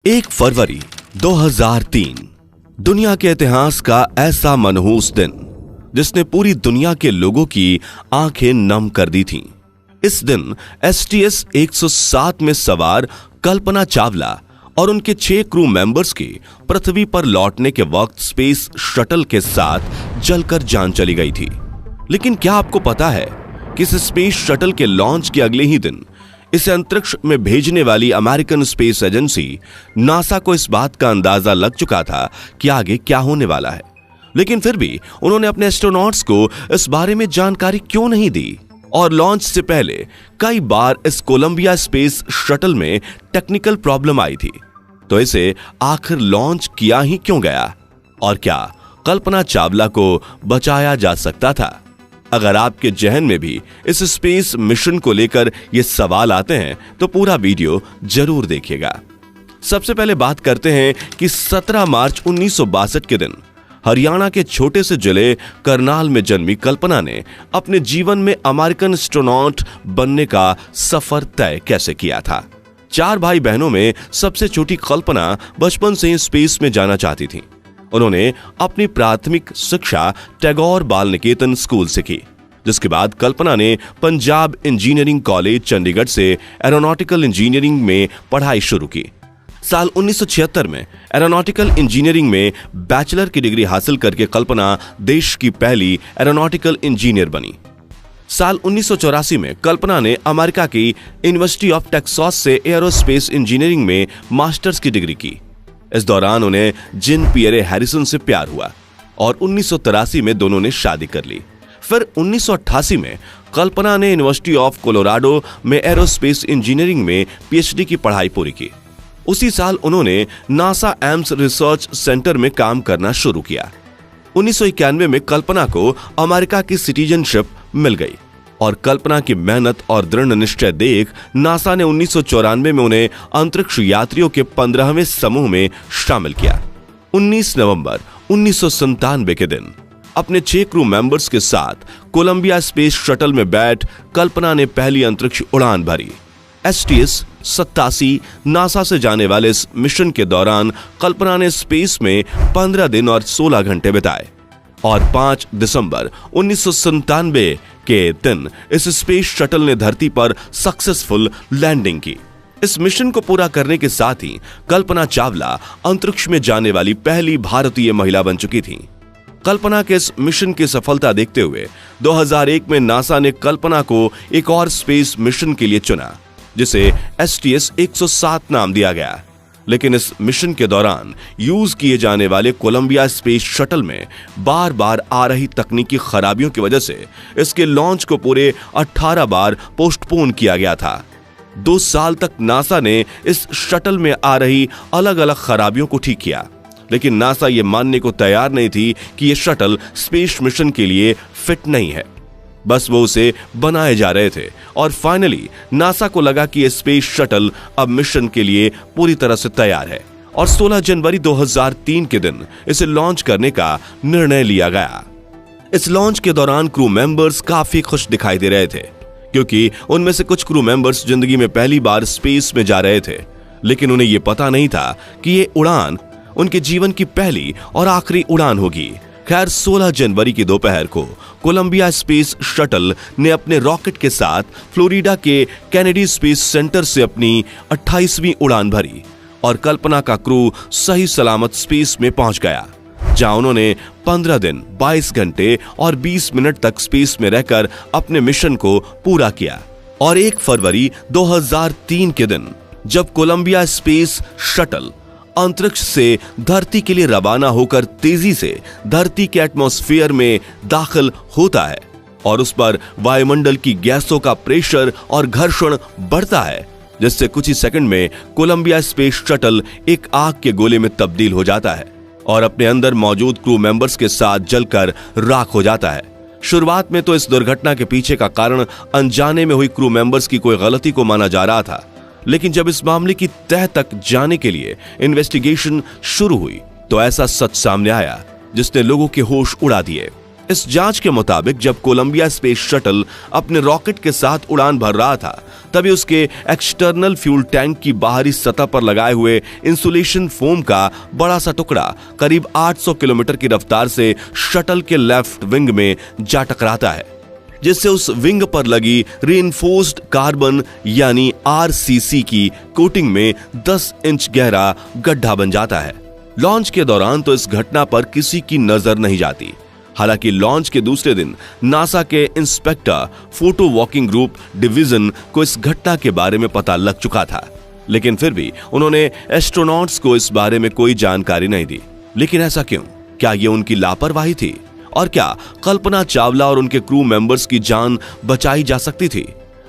1 फरवरी 2003 दुनिया के इतिहास का ऐसा मनहूस दिन जिसने पूरी दुनिया के लोगों की आंखें नम कर दी थीं। इस दिन STS 107 में सवार कल्पना चावला और उनके 6 क्रू मेंबर्स की पृथ्वी पर लौटने के वक्त स्पेस शटल के साथ जलकर जान चली गई थी। लेकिन क्या आपको पता है कि इस स्पेस शटल के लॉन्च के अगले ही दिन इसे अंतरिक्ष में भेजने वाली अमेरिकन स्पेस एजेंसी नासा को इस बात का अंदाजा लग चुका था कि आगे क्या होने वाला है, लेकिन फिर भी उन्होंने अपने एस्ट्रोनॉट्स को इस बारे में जानकारी क्यों नहीं दी। और लॉन्च से पहले कई बार इस कोलंबिया स्पेस शटल में टेक्निकल प्रॉब्लम आई थी, तो इसे आखिर लॉन्च किया ही क्यों गया और क्या कल्पना चावला को बचाया जा सकता था? अगर आपके जहन में भी इस स्पेस मिशन को लेकर ये सवाल आते हैं तो पूरा वीडियो जरूर देखिएगा। सबसे पहले बात करते हैं कि 17 मार्च 1962 के दिन हरियाणा के छोटे से जिले करनाल में जन्मी कल्पना ने अपने जीवन में अमेरिकन एस्ट्रोनॉट बनने का सफर तय कैसे किया था। 4 भाई बहनों में सबसे छोटी कल्पना बचपन से ही स्पेस में जाना चाहती थी। उन्होंने अपनी प्राथमिक शिक्षा टैगोर बाल निकेतन स्कूल से की, जिसके बाद कल्पना ने पंजाब इंजीनियरिंग कॉलेज चंडीगढ़ से एरोनॉटिकल इंजीनियरिंग में पढ़ाई शुरू की। साल 1976 में एरोनॉटिकल इंजीनियरिंग में बैचलर की डिग्री हासिल करके कल्पना देश की पहली एरोनॉटिकल इंजीनियर बनी। साल 1984 में कल्पना ने अमेरिका की यूनिवर्सिटी ऑफ टेक्सास से एरोस्पेस इंजीनियरिंग में मास्टर्स की डिग्री की। इस दौरान उन्हें जिन पियरे हैरिसन से प्यार हुआ और 1983 में दोनों ने शादी कर ली। फिर 1988 में कल्पना ने यूनिवर्सिटी ऑफ कोलोराडो में एरोस्पेस इंजीनियरिंग में PhD की पढ़ाई पूरी की। उसी साल उन्होंने नासा एम्स रिसर्च सेंटर में काम करना शुरू किया। 1991 में कल्पना को अमेरिका की सिटीजनशिप मिल गई और कल्पना की मेहनत और दृढ़ निश्चय देख नासा ने 1994 में उन्हें अंतरिक्ष यात्रियों के 15वें समूह में शामिल किया। 19 नवंबर 1997 के दिन अपने 6 क्रू मेंबर्स के साथ कोलंबिया स्पेस शटल में बैठ कल्पना ने पहली अंतरिक्ष उड़ान भरी। STS 87 नासा से जाने वाले इस मिशन के दौरान कल्पना ने स्पेस में 15 दिन और 16 घंटे बिताए और 5 दिसंबर 1997 के दिन इस स्पेस शटल ने धरती पर सक्सेसफुल लैंडिंग की। इस मिशन को पूरा करने के साथ ही कल्पना चावला अंतरिक्ष में जाने वाली पहली भारतीय महिला बन चुकी थी। कल्पना के इस मिशन की सफलता देखते हुए 2001 में नासा ने कल्पना को एक और स्पेस मिशन के लिए चुना, जिसे STS 107 नाम दिया गया। लेकिन इस मिशन के दौरान यूज किए जाने वाले कोलंबिया स्पेस शटल में बार बार आ रही तकनीकी खराबियों की वजह से इसके लॉन्च को पूरे 18 बार पोस्टपोन किया गया था। 2 साल तक नासा ने इस शटल में आ रही अलग अलग खराबियों को ठीक किया, लेकिन नासा ये मानने को तैयार नहीं थी कि ये शटल स्पेस मिशन के लिए फिट नहीं है। बस वो उसे बनाए जा रहे थे और फाइनली नासा को लगा कि ये स्पेस शटल अब मिशन के लिए पूरी तरह से तैयार है और 16 जनवरी 2003 के दिन इसे लॉन्च करने का निर्णय लिया गया। इस लॉन्च के दौरान क्रू मेंबर्स काफी खुश दिखाई दे रहे थे, क्योंकि उनमें से कुछ क्रू मेंबर्स जिंदगी में पहली बार स्पेस में जा रहे थे, लेकिन उन्हें यह पता नहीं था कि ये उड़ान उनके जीवन की पहली और आखिरी उड़ान होगी। खैर 16 जनवरी की दोपहर को कोलंबिया स्पेस शटल ने अपने रॉकेट के साथ फ्लोरिडा के कैनेडी स्पेस सेंटर से अपनी 28वीं उड़ान भरी और कल्पना का क्रू सही सलामत स्पेस में पहुंच गया, जहां उन्होंने 15 दिन 22 घंटे और 20 मिनट तक स्पेस में रहकर अपने मिशन को पूरा किया। और 1 फरवरी 2003 के दिन जब कोलंबिया स्पेस शटल अंतरिक्ष से धरती के लिए रवाना होकर तेजी से धरती के एटमॉस्फेयर में दाखिल होता है और उस पर वायुमंडल की गैसों का प्रेशर और घर्षण बढ़ता है, जिससे कुछ ही सेकंड में कोलंबिया स्पेस शटल एक आग के गोले में तब्दील हो जाता है और अपने अंदर मौजूद क्रू मेंबर्स के साथ जलकर राख हो जाता है। शुरुआत में तो इस दुर्घटना के पीछे का कारण अनजाने में हुई क्रू मेंबर्स की कोई गलती को माना जा रहा था, लेकिन जब इस मामले की तह तक जाने के लिए इन्वेस्टिगेशन शुरू हुई तो ऐसा सच सामने आया जिसने लोगों के होश उड़ा दिए। इस जांच के मुताबिक जब कोलंबिया स्पेस शटल अपने रॉकेट के साथ उड़ान भर रहा था, तभी उसके एक्सटर्नल फ्यूल टैंक की बाहरी सतह पर लगाए हुए इंसुलेशन फोम का बड़ा सा टुकड़ा करीब 800 किलोमीटर की रफ्तार से शटल के लेफ्ट विंग में जा टकराता है, जिससे उस विंग पर लगी रीइंफोर्स्ड कार्बन यानी आरसीसी की कोटिंग में 10 इंच गहरा गड्ढा बन जाता है। लॉन्च के दौरान तो इस घटना पर किसी की नजर नहीं जाती। हालांकि लॉन्च के दूसरे दिन नासा के inspector photo walking group division को इस घटना के बारे में पता लग चुका था, लेकिन फिर भी उन्होंने एस्ट्रोनॉट्स को इस बारे में कोई जानकारी नहीं दी। लेकिन ऐसा क्यों? क्या ये उनकी लापरवाही थी? और क्या कल्पना चावला और उनके क्रू मेंबर्स की जान बचाई जा सकती थी?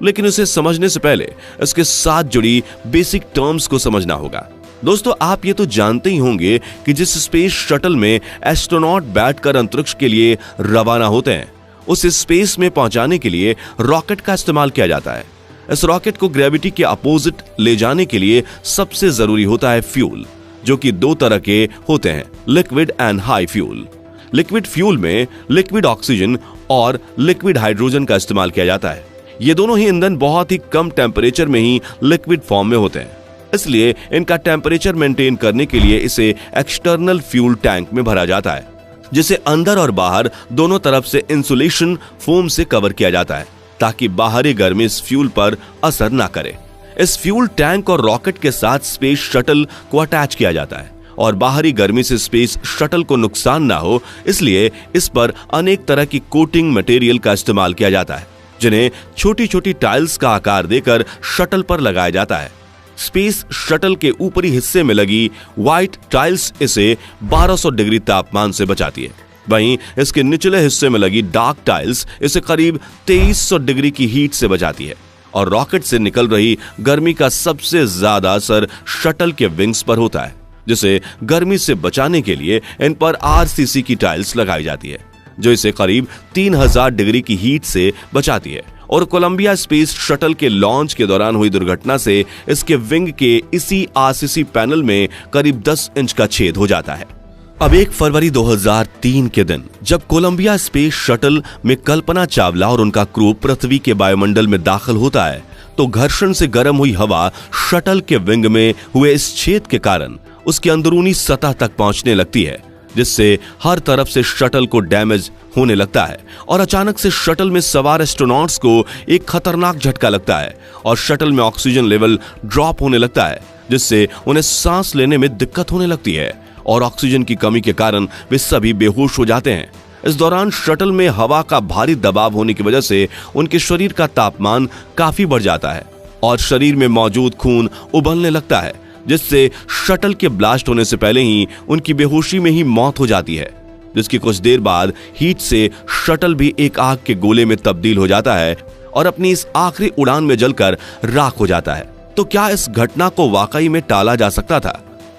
लेकिन उसे समझने से पहले इसके साथ जुड़ी बेसिक टर्म्स को समझना होगा। दोस्तों, आप ये तो जानते ही होंगे कि जिस स्पेस शटल में एस्ट्रोनॉट बैठकर अंतरिक्ष के लिए रवाना होते हैं, उस स्पेस में पहुंचाने के लिए रॉकेट का इस्तेमाल किया जाता है। इस रॉकेट को ग्रेविटी के अपोजिट ले जाने के लिए सबसे जरूरी होता है फ्यूल, जो कि दो तरह के होते हैं, liquid and high fuel. Liquid fuel में लिक्विड ऑक्सीजन और लिक्विड हाइड्रोजन का इस्तेमाल किया जाता है। ये दोनों ही ईंधन बहुत ही कम टेम्परेचर में ही लिक्विड फॉर्म में होते हैं, इसलिए इनका टेम्परेचर मेंटेन करने के लिए इसे एक्सटर्नल फ्यूल टैंक में भरा जाता है, जिसे अंदर और बाहर दोनों तरफ से इंसुलेशन फोम से कवर किया जाता है, ताकि बाहरी गर्मी इस फ्यूल पर असर ना करे। इस फ्यूल टैंक और रॉकेट के साथ स्पेस शटल को अटैच किया जाता है, और बाहरी गर्मी से स्पेस शटल को नुकसान ना हो, इसलिए इस पर अनेक तरह की कोटिंग मटेरियल का इस्तेमाल किया जाता है, जिन्हें छोटी छोटी टाइल्स का आकार देकर शटल पर लगाया जाता है। स्पेस शटल के ऊपरी हिस्से में लगी व्हाइट टाइल्स इसे 1200 डिग्री तापमान से बचाती है। वहीं इसके निचले हिस्से में लगी डार्क टाइल्स इसे करीब 2300 डिग्री की हीट से बचाती है। और रॉकेट से निकल रही गर्मी का सबसे ज्यादा असर शटल के विंग्स पर होता है, जिसे गर्मी से बचाने के लिए इन पर आरसीसी की टाइल्स लगाई जाती है, जो इसे करीब 3000 डिग्री की हीट से बचाती है। और कोलंबिया स्पेस शटल के लॉन्च के दौरान हुई दुर्घटना से इसके विंग के इसी आरसीसी पैनल में करीब 10 इंच का छेद हो जाता है। अब 1 फरवरी 2003 के दिन जब कोलंबिया स्पेस शटल में कल्पना चावला और उनका क्रू पृथ्वी के वायुमंडल में दाखिल होता है, तो घर्षण से गर्म हुई हवा शटल के विंग में हुए इस छेद के कारण उसकी अंदरूनी सतह तक पहुंचने लगती है, जिससे हर तरफ से शटल को डैमेज होने लगता है। और अचानक से शटल में सवार एस्ट्रोनॉट्स को एक खतरनाक झटका लगता है और शटल में ऑक्सीजन लेवल ड्रॉप होने लगता है, जिससे उन्हें सांस लेने में दिक्कत होने लगती है और ऑक्सीजन की कमी के कारण वे सभी बेहोश हो जाते हैं। इस दौरान शटल में हवा का भारी दबाव होने की वजह से उनके शरीर का तापमान काफी बढ़ जाता है और शरीर में मौजूद खून उबलने लगता है, जिससे शटल के ब्लास्ट होने से पहले ही उनकी बेहोशी में ही मौत हो जाती है, जिसकी कुछ देर बाद हीट से शटल भी एक आग के गोले में तब्दील हो जाता है और अपनी इस आखिरी उड़ान में जलकर राख हो जाता है। तो क्या इस घटना को वाकई में टाला जा सकता था?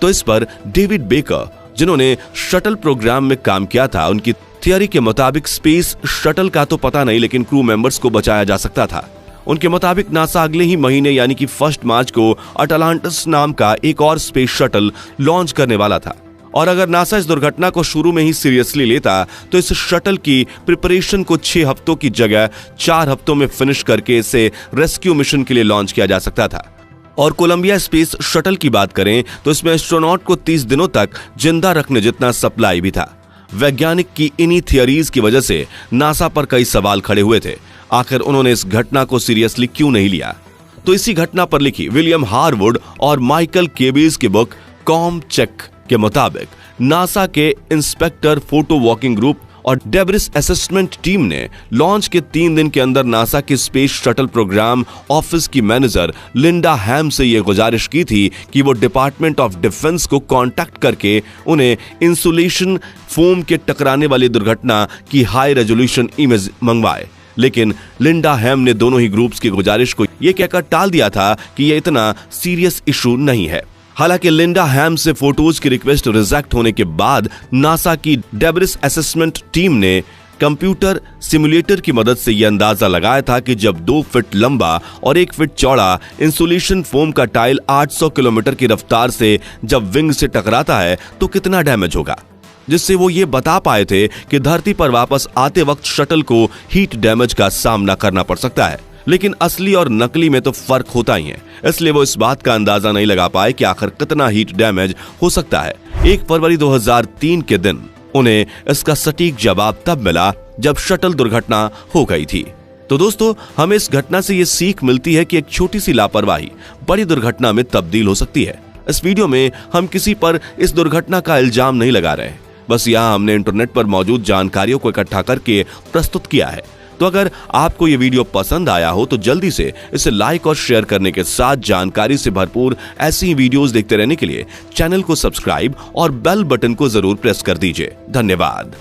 तो इस पर डेविड बेकर, जिन्होंने शटल प्रोग्राम में काम किया था, उनकी थियरी के मुताबिक स्पेस शटल का तो पता नहीं, लेकिन क्रू मेंबर्स को बचाया जा सकता था। उनके मुताबिक नासा अगले ही महीने यानी कि 1 मार्च को अटलांटिस नाम का एक और स्पेस शटल लॉन्च करने वाला था। और अगर नासा इस दुर्घटना को शुरू में ही सीरियसली लेता तो इस शटल की प्रिपरेशन को 6 हफ्तों की जगह 4 हफ्तों में फिनिश करके इसे रेस्क्यू मिशन के लिए लॉन्च किया जा सकता था। और कोलंबिया स्पेस शटल की बात करें तो इसमें एस्ट्रोनॉट को 30 दिनों तक जिंदा रखने जितना सप्लाई भी था। वैज्ञानिक की इन्हीं थियरीज की वजह से नासा पर कई सवाल खड़े हुए थे। आखिर उन्होंने इस घटना को सीरियसली क्यों नहीं लिया? तो इसी घटना पर लिखी विलियम हारवुड और माइकल केबीज की बुक कॉम चेक के मुताबिक नासा के इंस्पेक्टर फोटो वॉकिंग ग्रुप और डेब्रिस असेसमेंट टीम ने लॉन्च के 3 दिन के अंदर नासा के स्पेस शटल प्रोग्राम ऑफिस की मैनेजर लिंडा हैम से यह गुजारिश की थी कि वो डिपार्टमेंट ऑफ डिफेंस को कांटेक्ट करके उन्हें इंसुलेशन फोम के टकराने वाली दुर्घटना की हाई रेजोल्यूशन इमेज मंगवाए। लेकिन लिंडा हैम ने दोनों ही ग्रुप्स की गुजारिश को यह कहकर टाल दिया था कि यह इतना सीरियस इशू नहीं है। हालांकि लिंडा हैम से फोटोज की रिक्वेस्ट रिजेक्ट होने के बाद नासा की डेब्रिस असेसमेंट टीम ने कंप्यूटर सिमुलेटर की मदद से यह अंदाजा लगाया था कि जब 2 फीट लंबा और 1 फीट चौड़ा इंसुलेशन फोम का टाइल 800 किलोमीटर की रफ्तार से जब विंग से टकराता है तो कितना डैमेज होगा। जिससे वो ये बता पाए थे कि धरती पर वापस आते वक्त शटल को हीट डैमेज का सामना करना पड़ सकता है। लेकिन असली और नकली में तो फर्क होता ही है, इसलिए वो इस बात का अंदाजा नहीं लगा पाए कि आखिर कितना हीट डैमेज हो सकता है। 1 फरवरी 2003 के दिन उन्हें इसका सटीक जवाब तब मिला जब शटल दुर्घटना हो गई थी। तो दोस्तों, हमें इस घटना से ये सीख मिलती है कि एक छोटी सी लापरवाही बड़ी दुर्घटना में तब्दील हो सकती है। इस वीडियो में हम किसी पर इस दुर्घटना का इल्जाम नहीं लगा रहे, बस यहाँ हमने इंटरनेट पर मौजूद जानकारियों को इकट्ठा करके प्रस्तुत किया है। तो अगर आपको ये वीडियो पसंद आया हो तो जल्दी से इसे लाइक और शेयर करने के साथ जानकारी से भरपूर ऐसी ही वीडियोस देखते रहने के लिए चैनल को सब्सक्राइब और बेल बटन को जरूर प्रेस कर दीजिए। धन्यवाद।